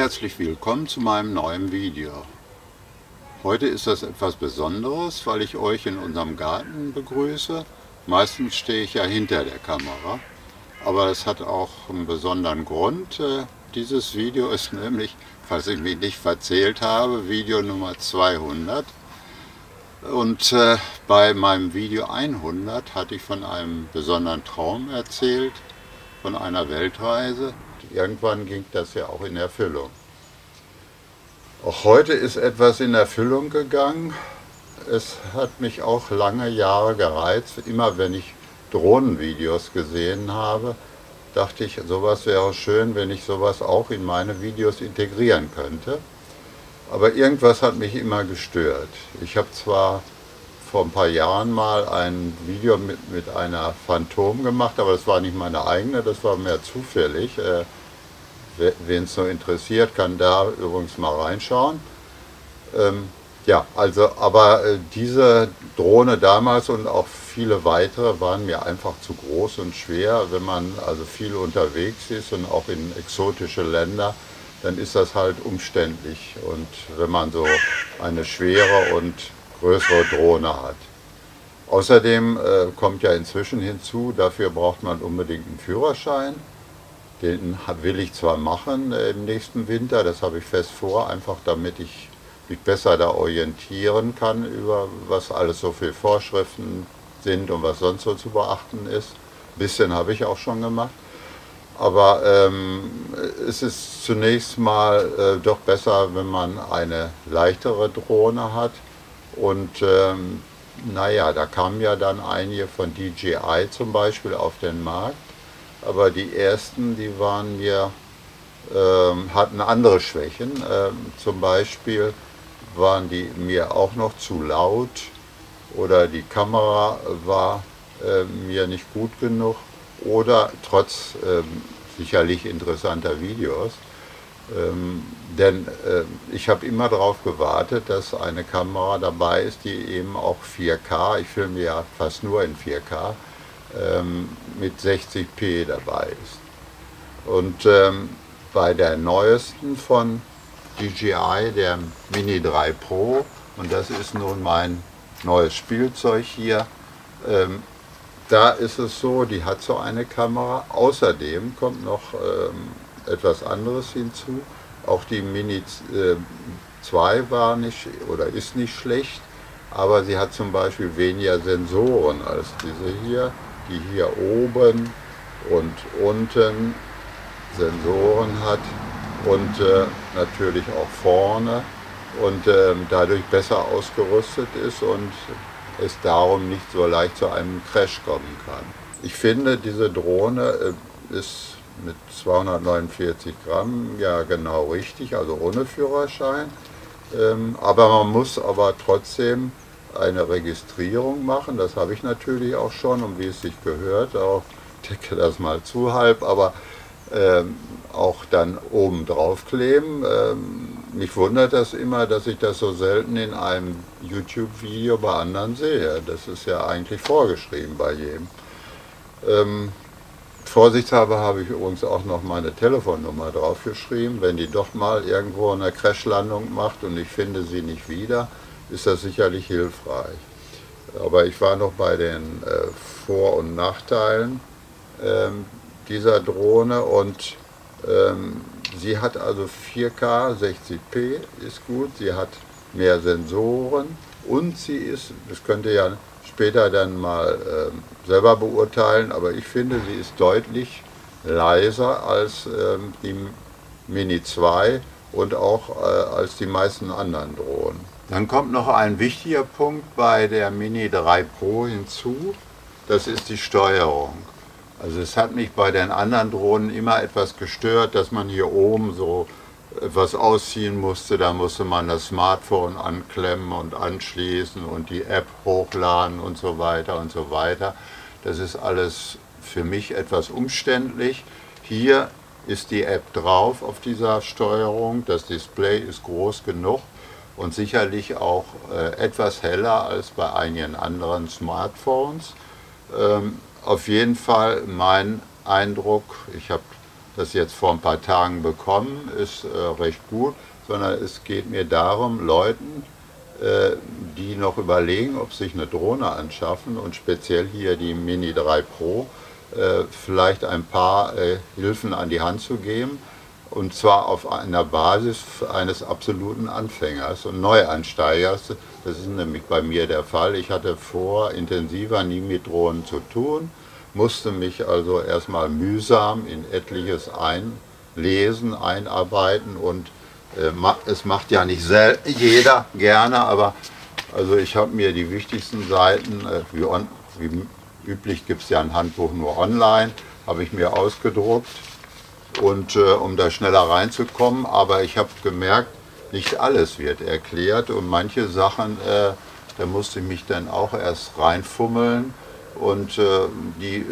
herzlich willkommen zu meinem neuen Video. Heute ist das etwas Besonderes, weil ich euch in unserem Garten begrüße. Meistens stehe ich ja hinter der Kamera, aber es hat auch einen besonderen Grund. Dieses Video ist nämlich, falls ich mich nicht verzählt habe, Video Nummer 200. Und bei meinem Video 100 hatte ich von einem besonderen Traum erzählt, von einer Weltreise. Irgendwann ging das ja auch in Erfüllung. Auch heute ist etwas in Erfüllung gegangen. Es hat mich auch lange Jahre gereizt. Immer wenn ich Drohnenvideos gesehen habe, dachte ich, sowas wäre schön, wenn ich sowas auch in meine Videos integrieren könnte. Aber irgendwas hat mich immer gestört. Ich habe zwar vor ein paar Jahren mal ein Video mit einer Phantom gemacht, aber das war nicht meine eigene, das war mehr zufällig. Wen es so interessiert, kann da übrigens mal reinschauen. Aber diese Drohne damals und auch viele weitere waren mir einfach zu groß und schwer. Wenn man also viel unterwegs ist und auch in exotische Länder, dann ist das halt umständlich. Und wenn man so eine schwere und größere Drohne hat. Außerdem kommt ja inzwischen hinzu, dafür braucht man unbedingt einen Führerschein. Den will ich zwar machen im nächsten Winter, das habe ich fest vor, einfach damit ich mich besser da orientieren kann, über was alles so für Vorschriften sind und was sonst so zu beachten ist. Ein bisschen habe ich auch schon gemacht. Aber es ist zunächst mal doch besser, wenn man eine leichtere Drohne hat. Und naja, da kamen ja dann einige von DJI zum Beispiel auf den Markt. Aber die ersten, die waren mir, hatten andere Schwächen. Zum Beispiel waren die mir auch noch zu laut oder die Kamera war mir nicht gut genug oder trotz sicherlich interessanter Videos. Denn ich habe immer darauf gewartet, dass eine Kamera dabei ist, die eben auch 4K, ich filme ja fast nur in 4K, mit 60p dabei ist. Und bei der neuesten von DJI, der Mini 3 Pro, und das ist nun mein neues Spielzeug hier, da ist es so, die hat so eine Kamera. Außerdem kommt noch etwas anderes hinzu. Auch die Mini 2 war nicht oder ist nicht schlecht, aber sie hat zum Beispiel weniger Sensoren als diese hier, die hier oben und unten Sensoren hat und natürlich auch vorne und dadurch besser ausgerüstet ist und es darum nicht so leicht zu einem Crash kommen kann. Ich finde, diese Drohne ist mit 249 Gramm ja genau richtig, also ohne Führerschein, aber man muss aber trotzdem eine Registrierung machen, das habe ich natürlich auch schon und wie es sich gehört, auch decke das mal zu halb, aber auch dann oben drauf kleben. Mich wundert das immer, dass ich das so selten in einem YouTube-Video bei anderen sehe. Das ist ja eigentlich vorgeschrieben bei jedem. Vorsichtshalber habe ich übrigens auch noch meine Telefonnummer draufgeschrieben. Wenn die doch mal irgendwo eine Crashlandung macht und ich finde sie nicht wieder, ist das sicherlich hilfreich. Aber ich war noch bei den Vor- und Nachteilen dieser Drohne und sie hat also 4K, 60p ist gut, sie hat mehr Sensoren und sie ist, das könnt ihr ja später dann mal selber beurteilen, aber ich finde, sie ist deutlich leiser als die Mini 2 und auch als die meisten anderen Drohnen. Dann kommt noch ein wichtiger Punkt bei der Mini 3 Pro hinzu, das ist die Steuerung. Also es hat mich bei den anderen Drohnen immer etwas gestört, dass man hier oben so etwas ausziehen musste. Da musste man das Smartphone anklemmen und anschließen und die App hochladen und so weiter und so weiter. Das ist alles für mich etwas umständlich. Hier ist die App drauf auf dieser Steuerung. Das Display ist groß genug und sicherlich auch etwas heller als bei einigen anderen Smartphones. Auf jeden Fall mein Eindruck, ich habe das jetzt vor ein paar Tagen bekommen, ist recht gut, sondern es geht mir darum, Leuten, die noch überlegen, ob sich eine Drohne anschaffen und speziell hier die Mini 3 Pro, vielleicht ein paar Hilfen an die Hand zu geben. Und zwar auf einer Basis eines absoluten Anfängers und Neueinsteigers. Das ist nämlich bei mir der Fall. Ich hatte vor intensiver nie mit Drohnen zu tun, musste mich also erstmal mühsam in etliches einlesen, einarbeiten und es macht ja nicht jeder gerne, aber also ich habe mir die wichtigsten Seiten, wie üblich gibt es ja ein Handbuch nur online, habe ich mir ausgedruckt. Und um da schneller reinzukommen, aber ich habe gemerkt, nicht alles wird erklärt und manche Sachen, da musste ich mich dann auch erst reinfummeln und die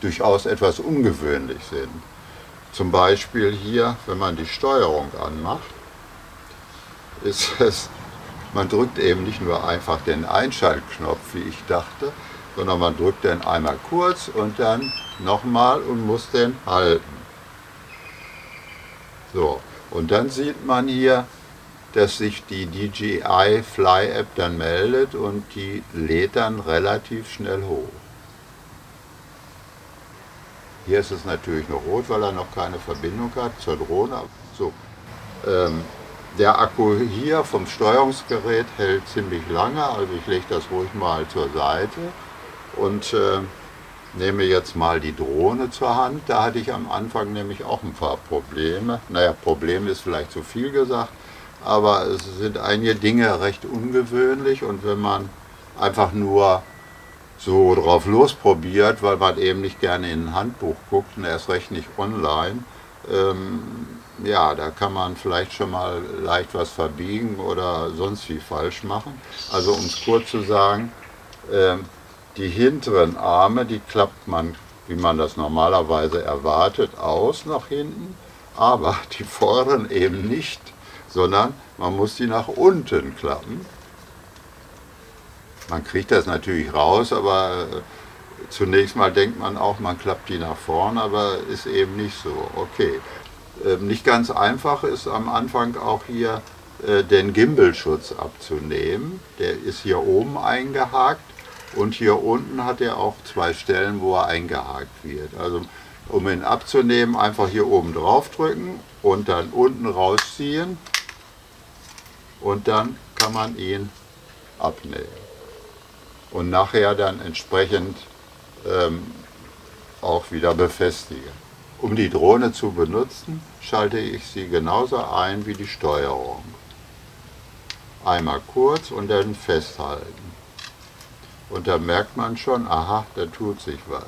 durchaus etwas ungewöhnlich sind. Zum Beispiel hier, wenn man die Steuerung anmacht, ist es, man drückt eben nicht nur einfach den Einschaltknopf, wie ich dachte, sondern man drückt den einmal kurz und dann nochmal und muss den halten. So, und dann sieht man hier, dass sich die DJI Fly App dann meldet und die lädt dann relativ schnell hoch. Hier ist es natürlich noch rot, weil er noch keine Verbindung hat zur Drohne. So, der Akku hier vom Steuerungsgerät hält ziemlich lange, also ich lege das ruhig mal zur Seite und nehme jetzt mal die Drohne zur Hand. Da hatte ich am Anfang nämlich auch ein paar Probleme. Naja, Problem ist vielleicht zu viel gesagt, aber es sind einige Dinge recht ungewöhnlich und wenn man einfach nur so drauf losprobiert, weil man eben nicht gerne in ein Handbuch guckt und erst recht nicht online, ja, da kann man vielleicht schon mal leicht was verbiegen oder sonst wie falsch machen. Also um es kurz zu sagen, die hinteren Arme, die klappt man, wie man das normalerweise erwartet, aus nach hinten, aber die vorderen eben nicht, sondern man muss die nach unten klappen. Man kriegt das natürlich raus, aber zunächst mal denkt man auch, man klappt die nach vorn, aber ist eben nicht so. Okay. Nicht ganz einfach ist am Anfang auch hier den Gimbal-Schutz abzunehmen. Der ist hier oben eingehakt. Und hier unten hat er auch zwei Stellen, wo er eingehakt wird. Also um ihn abzunehmen, einfach hier oben drauf drücken und dann unten rausziehen und dann kann man ihn abnehmen. Und nachher dann entsprechend auch wieder befestigen. Um die Drohne zu benutzen, schalte ich sie genauso ein wie die Steuerung. Einmal kurz und dann festhalten. Und da merkt man schon, aha, da tut sich was.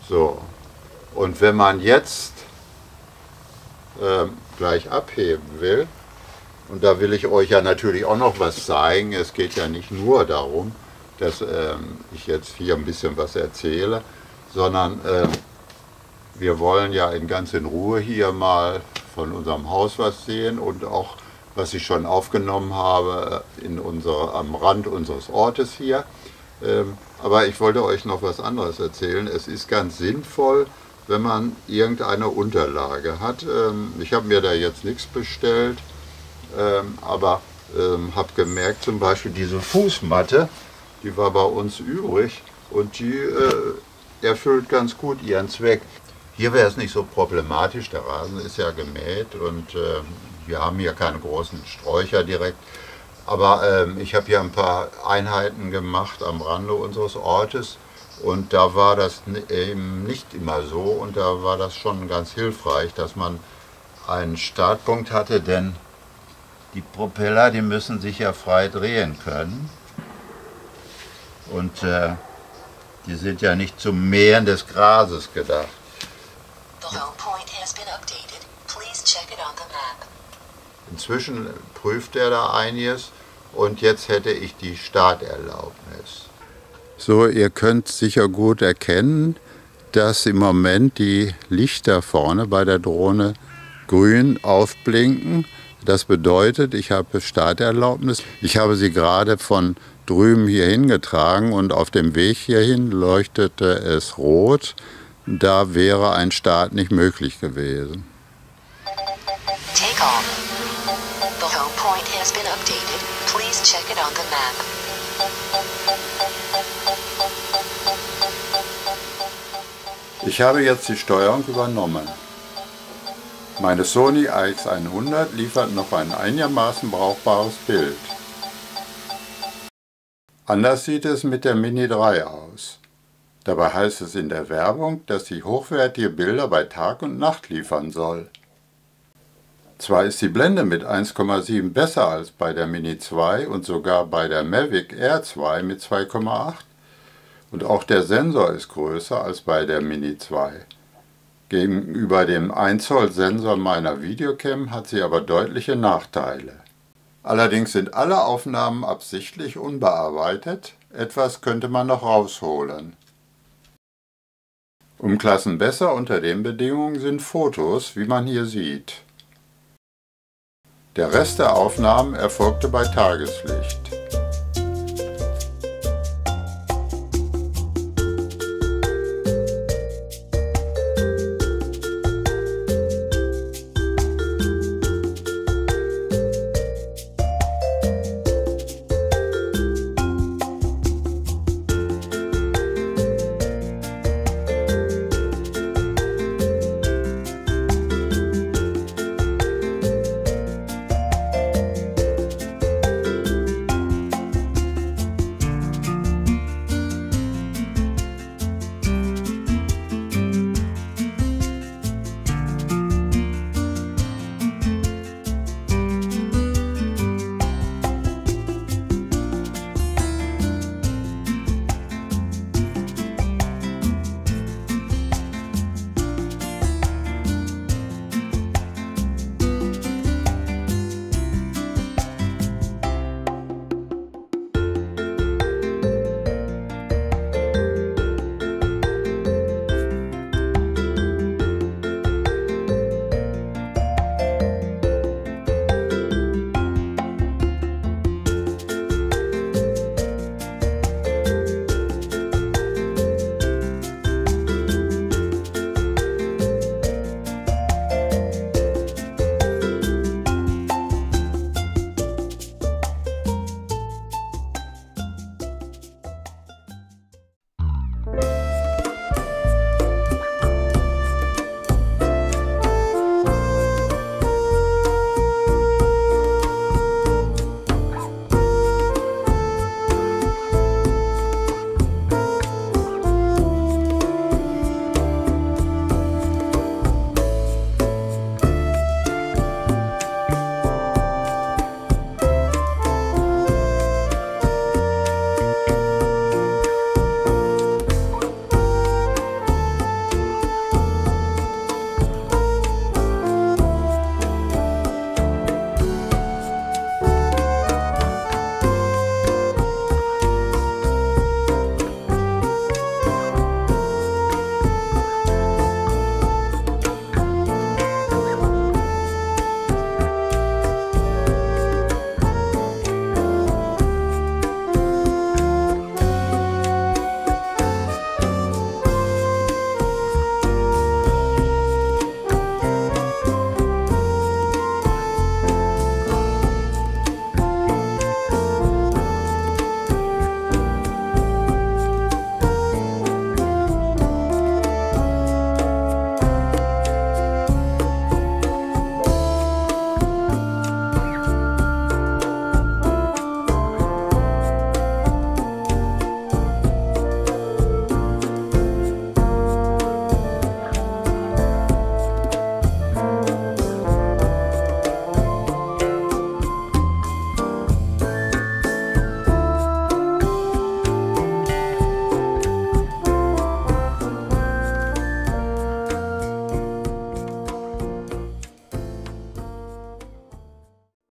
So, und wenn man jetzt gleich abheben will, und da will ich euch ja natürlich auch noch was zeigen, es geht ja nicht nur darum, dass ich jetzt hier ein bisschen was erzähle, sondern wir wollen ja ganz in Ruhe hier mal von unserem Haus was sehen und auch was ich schon aufgenommen habe am Rand unseres Ortes hier. Aber ich wollte euch noch was anderes erzählen. Es ist ganz sinnvoll, wenn man irgendeine Unterlage hat. Ich habe mir da jetzt nichts bestellt, aber habe gemerkt, zum Beispiel diese Fußmatte, die war bei uns übrig und die erfüllt ganz gut ihren Zweck. Hier wäre es nicht so problematisch, der Rasen ist ja gemäht und wir haben hier keine großen Sträucher direkt, aber ich habe hier ein paar Einheiten gemacht am Rande unseres Ortes und da war das eben nicht immer so und da war das schon ganz hilfreich, dass man einen Startpunkt hatte, denn die Propeller, die müssen sich ja frei drehen können und die sind ja nicht zum Mähen des Grases gedacht. Inzwischen prüft er da einiges und jetzt hätte ich die Starterlaubnis. So, ihr könnt sicher gut erkennen, dass im Moment die Lichter vorne bei der Drohne grün aufblinken. Das bedeutet, ich habe Starterlaubnis. Ich habe sie gerade von drüben hier hingetragen und auf dem Weg hierhin leuchtete es rot. Da wäre ein Start nicht möglich gewesen. Take off. The home point has been updated. Please check it on the map. Ich habe jetzt die Steuerung übernommen. Meine Sony AX100 liefert noch ein einigermaßen brauchbares Bild. Anders sieht es mit der Mini 3 aus. Dabei heißt es in der Werbung, dass sie hochwertige Bilder bei Tag und Nacht liefern soll. Zwar ist die Blende mit 1,7 besser als bei der Mini 2 und sogar bei der Mavic Air 2 mit 2,8 und auch der Sensor ist größer als bei der Mini 2. Gegenüber dem 1 Zoll Sensor meiner Videocam hat sie aber deutliche Nachteile. Allerdings sind alle Aufnahmen absichtlich unbearbeitet, etwas könnte man noch rausholen. Um Klassen besser unter den Bedingungen sind Fotos, wie man hier sieht. Der Rest der Aufnahmen erfolgte bei Tageslicht.